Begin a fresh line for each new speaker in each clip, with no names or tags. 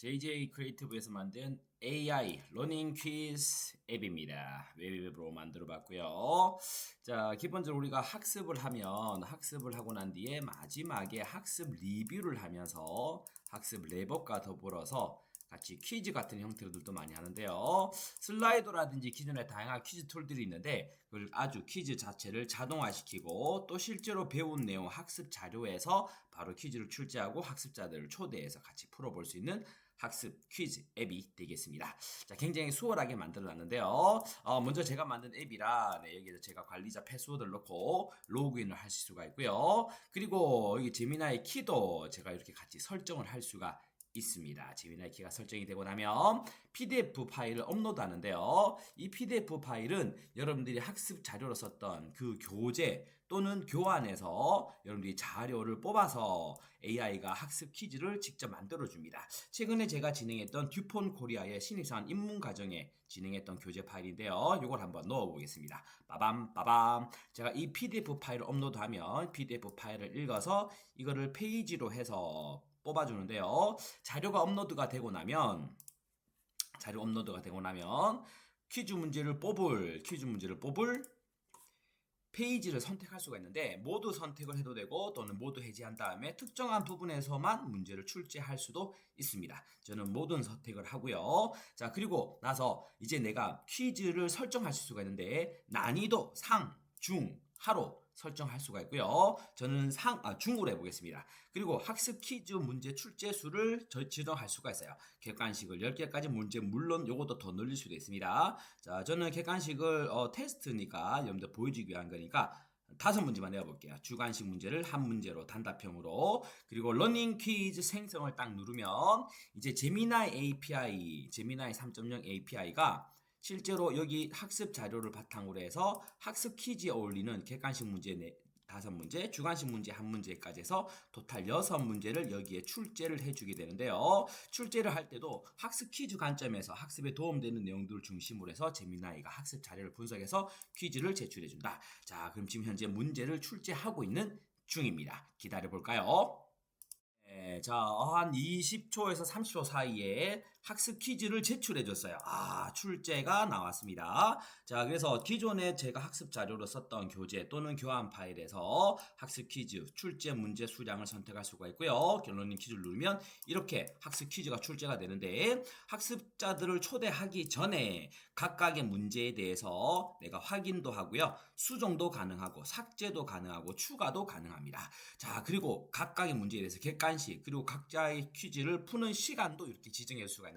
JJ 크리에이티브에서 만든 AI 러닝 퀴즈 앱입니다. 웹으로 만들어 봤고요. 자, 기본적으로 우리가 학습을 하고 난 뒤에 마지막에 학습 리뷰를 하면서 학습 랩업과 더불어서 같이 퀴즈 같은 형태로들도 많이 하는데요. 슬라이더라든지 기존에 다양한 퀴즈 툴들이 있는데 그걸 아주 퀴즈 자체를 자동화시키고 또 실제로 배운 내용 학습 자료에서 바로 퀴즈를 출제하고 학습자들을 초대해서 같이 풀어볼 수 있는 학습 퀴즈 앱이 되겠습니다. 자, 굉장히 수월하게 만들어 놨는데요. 먼저 제가 만든 앱이라 여기에서 제가 관리자 패스워드를 넣고 로그인을 하실 수가 있고요. 그리고 여기 제미나이 키도 제가 이렇게 같이 설정을 할 수가 있습니다. 제미나이 키가 설정이 되고 나면 PDF 파일을 업로드하는데요. 이 PDF 파일은 여러분들이 학습 자료로 썼던 그 교재 또는 교환해서 여러분들이 자료를 뽑아서 AI가 학습 퀴즈를 직접 만들어줍니다. 최근에 제가 진행했던 듀폰 코리아의 신입사원 입문 과정에 진행했던 교재 파일인데요. 이걸 한번 넣어보겠습니다. 빠밤. 제가 이 PDF 파일을 업로드하면 PDF 파일을 읽어서 이거를 페이지로 해서 뽑아주는데요. 자료가 업로드가 되고 나면 퀴즈 문제를 뽑을 페이지를 선택할 수가 있는데 모두 선택을 해도 되고 또는 모두 해제한 다음에 특정한 부분에서만 문제를 출제할 수도 있습니다. 저는 모든 선택을 하고요. 자, 그리고 나서 이제 내가 퀴즈를 설정하실 수가 있는데 난이도 상, 중, 하로 설정할 수가 있고요. 저는 중으로 해보겠습니다. 그리고 학습 퀴즈 문제 출제 수를 지정할 수가 있어요. 객관식을 10개까지 문제, 물론 요것도 더 늘릴 수도 있습니다. 자, 저는 객관식을 테스트니까 여러분들 보여주기 위한 거니까 5문제만 내어볼게요. 주관식 문제를 한 문제로 단답형으로. 그리고 러닝 퀴즈 생성을 딱 누르면 이제 제미나이 3.0 API가 실제로 여기 학습 자료를 바탕으로 해서 학습 퀴즈에 어울리는 객관식 문제 5문제, 주관식 문제 1문제까지 해서 토탈 6문제를 여기에 출제를 해주게 되는데요. 출제를 할 때도 학습 퀴즈 관점에서 학습에 도움되는 내용들을 중심으로 해서 제미나이가 학습 자료를 분석해서 퀴즈를 제출해준다. 자, 그럼 지금 현재 문제를 출제하고 있는 중입니다. 기다려볼까요? 네, 자, 한 20초에서 30초 사이에 학습 퀴즈를 제출해줬어요. 출제가 나왔습니다. 자, 그래서 기존에 제가 학습 자료로 썼던 교재 또는 교환 파일에서 학습 퀴즈, 출제 문제 수량을 선택할 수가 있고요. 결론님 퀴즈를 누르면 이렇게 학습 퀴즈가 출제가 되는데 학습자들을 초대하기 전에 각각의 문제에 대해서 내가 확인도 하고요. 수정도 가능하고 삭제도 가능하고 추가도 가능합니다. 자, 그리고 각각의 문제에 대해서 객관식 그리고 각자의 퀴즈를 푸는 시간도 이렇게 지정할 수가 있는데요.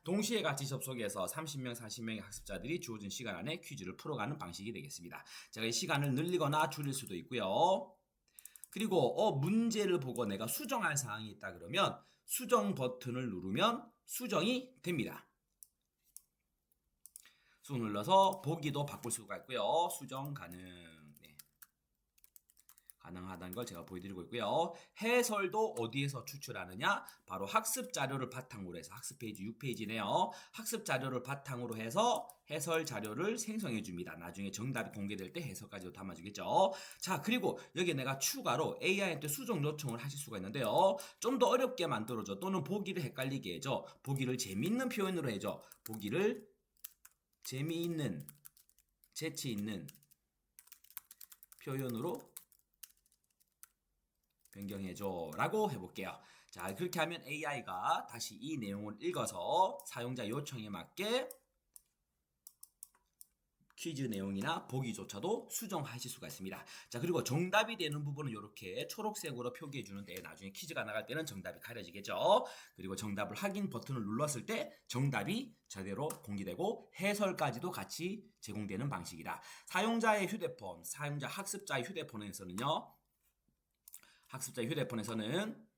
동시에 같이 접속해서 30명, 40명의 학습자들이 주어진 시간 안에 퀴즈를 풀어가는 방식이 되겠습니다. 제가 이 시간을 늘리거나 줄일 수도 있고요. 그리고 문제를 보고 내가 수정할 사항이 있다 그러면 수정 버튼을 누르면 수정이 됩니다. 수 눌러서 보기도 바꿀 수가 있고요. 수정 가능. 네. 가능하다는 걸 제가 보여드리고 있고요. 해설도 어디에서 추출하느냐? 바로 학습 자료를 바탕으로 해서 학습 페이지 6페이지네요. 학습 자료를 바탕으로 해서 해설 자료를 생성해 줍니다. 나중에 정답이 공개될 때 해설까지도 담아주겠죠. 자, 그리고 여기 내가 추가로 AI한테 수정 요청을 하실 수가 있는데요. 좀 더 어렵게 만들어줘 또는 보기를 헷갈리게 해줘. 보기를 재미있는 표현으로 해줘. 보기를 재미있는, 재치 있는 표현으로 변경해줘 라고 해볼게요. 자, 그렇게 하면 AI가 다시 이 내용을 읽어서 사용자 요청에 맞게 퀴즈 내용이나 보기조차도 수정하실 수가 있습니다. 자, 그리고 정답이 되는 부분은 이렇게 초록색으로 표기해 주는데 나중에 퀴즈가 나갈 때는 정답이 가려지겠죠. 그리고 정답을 확인 버튼을 눌렀을 때 정답이 제대로 공개되고 해설까지도 같이 제공되는 방식이다. 사용자의 휴대폰, 학습자의 휴대폰에서는요. 학습자 휴대폰에서는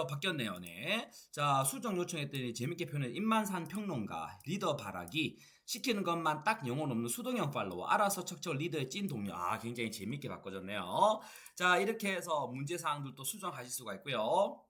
바뀌었네요. 네. 자, 수정 요청했더니 재밌게 표현해 입만산 평론가, 리더 바라기, 시키는 것만 딱 영혼 없는 수동형 팔로워, 알아서 척척 리더의 찐 동료. 굉장히 재밌게 바꿔졌네요. 자, 이렇게 해서 문제사항들도 수정하실 수가 있고요.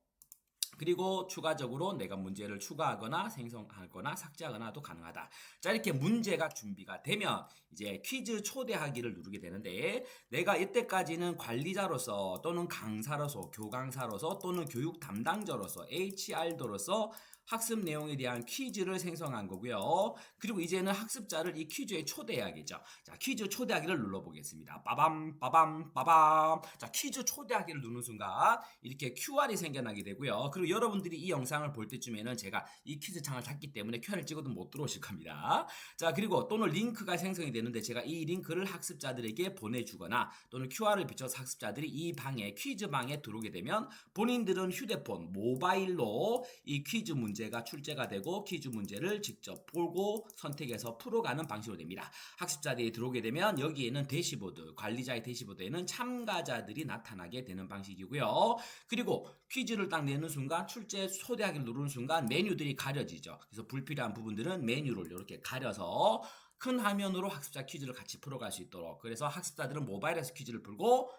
그리고 추가적으로 내가 문제를 추가하거나 생성하거나 삭제하거나도 가능하다. 자, 이렇게 문제가 준비가 되면 이제 퀴즈 초대하기를 누르게 되는데, 내가 이때까지는 관리자로서 또는 강사로서, 교강사로서 또는 교육 담당자로서, HR로서 학습 내용에 대한 퀴즈를 생성한 거고요. 그리고 이제는 학습자를 이 퀴즈에 초대해야겠죠. 자, 퀴즈 초대하기를 눌러보겠습니다. 빠밤 빠밤 빠밤. 자, 퀴즈 초대하기를 누르는 순간 이렇게 QR이 생겨나게 되고요. 그리고 여러분들이 이 영상을 볼 때쯤에는 제가 이 퀴즈 창을 닫기 때문에 QR을 찍어도 못 들어오실 겁니다. 자, 그리고 또는 링크가 생성이 되는데, 제가 이 링크를 학습자들에게 보내주거나 또는 QR을 비춰서 학습자들이 이 방에, 퀴즈 방에 들어오게 되면 본인들은 휴대폰, 모바일로 이 퀴즈 문제가 출제가 되고 퀴즈 문제를 직접 보고 선택해서 풀어가는 방식으로 됩니다. 학습자들이 들어오게 되면 여기에는 대시보드, 관리자의 대시보드에는 참가자들이 나타나게 되는 방식이고요. 그리고 퀴즈를 딱 내는 순간, 출제 초대하기를 누르는 순간 메뉴들이 가려지죠. 그래서 불필요한 부분들은 메뉴를 이렇게 가려서 큰 화면으로 학습자 퀴즈를 같이 풀어갈 수 있도록, 그래서 학습자들은 모바일에서 퀴즈를 풀고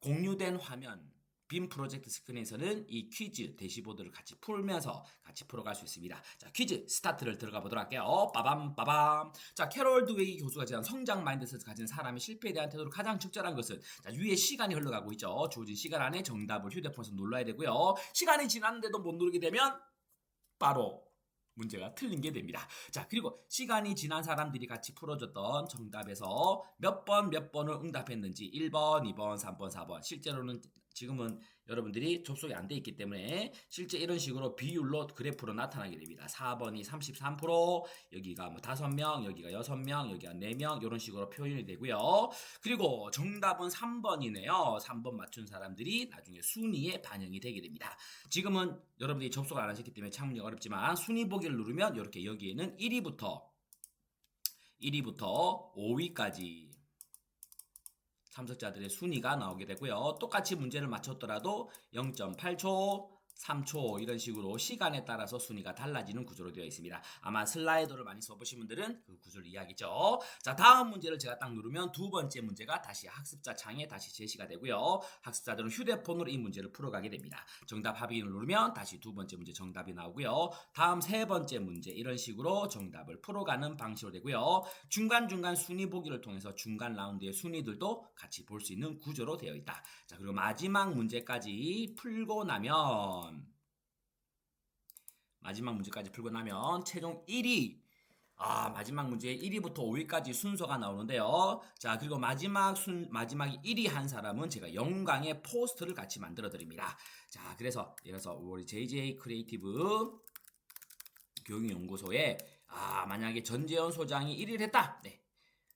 공유된 화면, 빔 프로젝트 스크린에서는 이 퀴즈 대시보드를 같이 풀면서 같이 풀어갈 수 있습니다. 자, 퀴즈 스타트를 들어가 보도록 할게요. 빠밤 빠밤. 자, 캐롤 드웨이 교수가 제한 성장 마인드셋을 가진 사람의 실패에 대한 태도로 가장 적절한 것은, 자, 위에 시간이 흘러가고 있죠. 주어진 시간 안에 정답을 휴대폰에서 눌러야 되고요. 시간이 지났는데도 못 누르게 되면 바로 문제가 틀린 게 됩니다. 자, 그리고 시간이 지난 사람들이 같이 풀어줬던 정답에서 몇 번을 응답했는지 1번, 2번, 3번, 4번, 실제로는 지금은 여러분들이 접속이 안 돼 있기 때문에 실제 이런 식으로 비율로 그래프로 나타나게 됩니다. 4번이 33%, 여기가 뭐 5명, 여기가 6명, 여기가 4명, 이런 식으로 표현이 되고요. 그리고 정답은 3번이네요. 3번 맞춘 사람들이 나중에 순위에 반영이 되게 됩니다. 지금은 여러분들이 접속을 안 하셨기 때문에 참여가 어렵지만 순위 보기를 누르면 이렇게 여기에는 1위부터 5위까지 참석자들의 순위가 나오게 되고요. 똑같이 문제를 맞췄더라도 0.8초, 3초 이런 식으로 시간에 따라서 순위가 달라지는 구조로 되어 있습니다. 아마 슬라이더를 많이 써보신 분들은 그 구조를 이해하겠죠. 자, 다음 문제를 제가 딱 누르면 두 번째 문제가 다시 학습자 창에 다시 제시가 되고요. 학습자들은 휴대폰으로 이 문제를 풀어가게 됩니다. 정답 확인을 누르면 다시 두 번째 문제 정답이 나오고요. 다음 세 번째 문제, 이런 식으로 정답을 풀어가는 방식으로 되고요. 중간중간 순위 보기를 통해서 중간 라운드의 순위들도 같이 볼 수 있는 구조로 되어 있다. 자, 그리고 마지막 문제까지 풀고 나면 최종 1위, 마지막 문제 1위부터 5위까지 순서가 나오는데요. 자, 그리고 마지막이 1위 한 사람은 제가 영광의 포스터를 같이 만들어 드립니다. 자, 그래서 우리 JJ 크리에이티브 교육연구소에 만약에 전재현 소장이 1위를 했다. 네.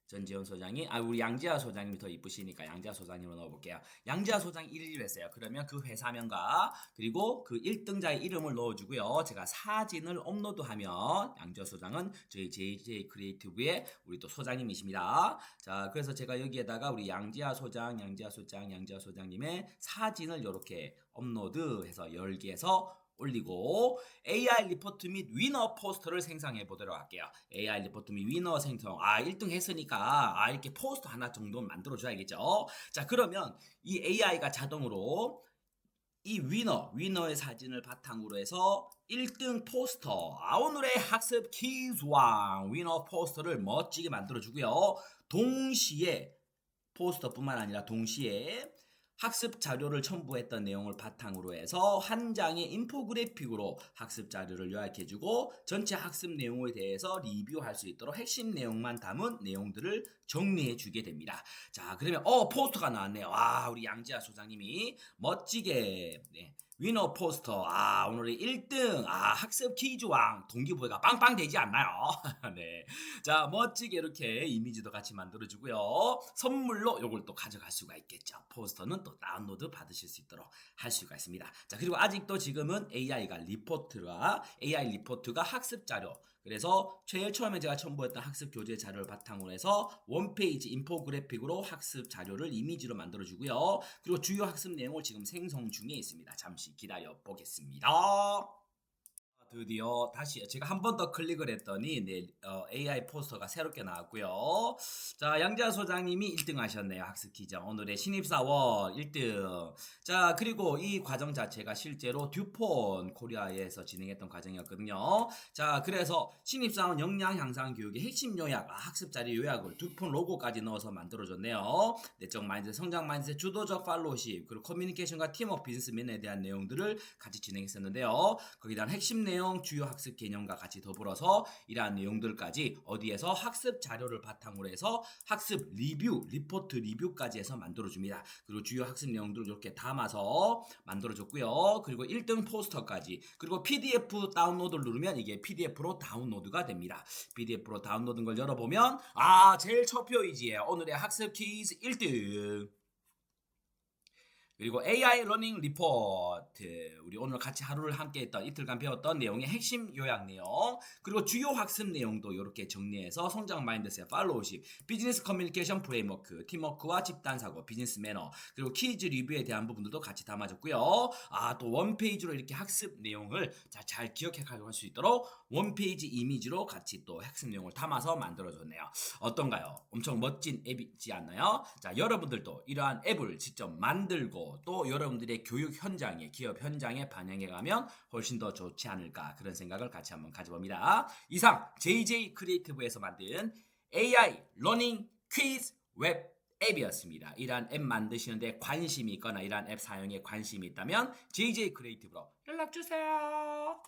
전재현 소장이, 우리 양지아 소장님이 더 이쁘시니까 양지아 소장님으로 넣어볼게요. 양지아 소장이 1위를 했어요. 그러면 그 회사명과 그리고 그 1등자의 이름을 넣어주고요. 제가 사진을 업로드하면 양지아 소장은 저희 JJ 크리에이티브의 우리 또 소장님이십니다. 자, 그래서 제가 여기에다가 우리 양지아 소장님의 사진을 이렇게 업로드해서 10개에서 올리고 AI 리포트 및 위너 포스터를 생성해 보도록 할게요. AI 리포트 및 위너 생성. 1등 했으니까 이렇게 포스터 하나 정도는 만들어 줘야겠죠. 자, 그러면 이 AI가 자동으로 이 위너의 사진을 바탕으로 해서 1등 포스터, 오늘의 학습 퀴즈왕 위너 포스터를 멋지게 만들어 주고요. 동시에 포스터뿐만 아니라 동시에 학습 자료를 첨부했던 내용을 바탕으로 해서 한 장의 인포그래픽으로 학습 자료를 요약해주고 전체 학습 내용에 대해서 리뷰할 수 있도록 핵심 내용만 담은 내용들을 정리해주게 됩니다. 자, 그러면 포스터가 나왔네요. 우리 양지아 소장님이 멋지게 위너 포스터, 오늘의 1등, 학습 퀴즈왕, 동기부여가 빵빵 되지 않나요? 네. 자, 멋지게 이렇게 이미지도 같이 만들어주고요. 선물로 요걸 또 가져갈 수가 있겠죠. 포스터는 또 다운로드 받으실 수 있도록 할 수가 있습니다. 자, 그리고 아직도 지금은 AI 리포트가 학습 자료, 그래서 제일 처음에 제가 첨부했던 학습 교재 자료를 바탕으로 해서 원페이지 인포그래픽으로 학습 자료를 이미지로 만들어주고요. 그리고 주요 학습 내용을 지금 생성 중에 있습니다. 잠시 기다려 보겠습니다. 드디어 다시 제가 한 번 더 클릭을 했더니 네, AI 포스터가 새롭게 나왔고요. 자, 양자 소장님이 1등 하셨네요. 학습 퀴즈. 오늘의 신입사원 1등. 자, 그리고 이 과정 자체가 실제로 듀폰 코리아에서 진행했던 과정이었거든요. 자, 그래서 신입사원 역량 향상 교육의 핵심 요약, 학습 자료 요약을 듀폰 로고까지 넣어서 만들어줬네요. 내적 마인드, 성장 마인드, 주도적 팔로우십, 그리고 커뮤니케이션과 팀워크, 비즈니스맨에 대한 내용들을 같이 진행했었는데요. 거기다 핵심 내용, 주요 학습 개념과 같이 더불어서 이러한 내용들까지 어디에서 학습 자료를 바탕으로 해서 학습 리뷰, 리포트 리뷰까지 해서 만들어줍니다. 그리고 주요 학습 내용들을 이렇게 담아서 만들어줬고요. 그리고 1등 포스터까지, 그리고 PDF 다운로드를 누르면 이게 PDF로 다운로드가 됩니다. PDF로 다운로드인 걸 열어보면 제일 첫 페이지에 오늘의 학습 퀴즈 1등, 그리고 AI 러닝 리포트, 우리 오늘 같이 하루를 함께 했던, 이틀간 배웠던 내용의 핵심 요약 내용, 그리고 주요 학습 내용도 이렇게 정리해서 성장 마인드셋, 팔로우십, 비즈니스 커뮤니케이션 프레임워크, 팀워크와 집단 사고, 비즈니스 매너, 그리고 퀴즈 리뷰에 대한 부분들도 같이 담아줬고요. 또 원페이지로 이렇게 학습 내용을 잘 기억해 가져갈 수 있도록 원페이지 이미지로 같이 또 학습 내용을 담아서 만들어줬네요. 어떤가요? 엄청 멋진 앱이지 않나요? 자, 여러분들도 이러한 앱을 직접 만들고 또 여러분들의 교육 현장에, 기업 현장에 반영해 가면 훨씬 더 좋지 않을까, 그런 생각을 같이 한번 가져봅니다. 이상 JJ 크리에이티브에서 만든 AI 러닝 퀴즈 웹 앱이었습니다. 이러한 앱 만드시는데 관심이 있거나 이러한 앱 사용에 관심이 있다면 JJ 크리에이티브로 연락 주세요.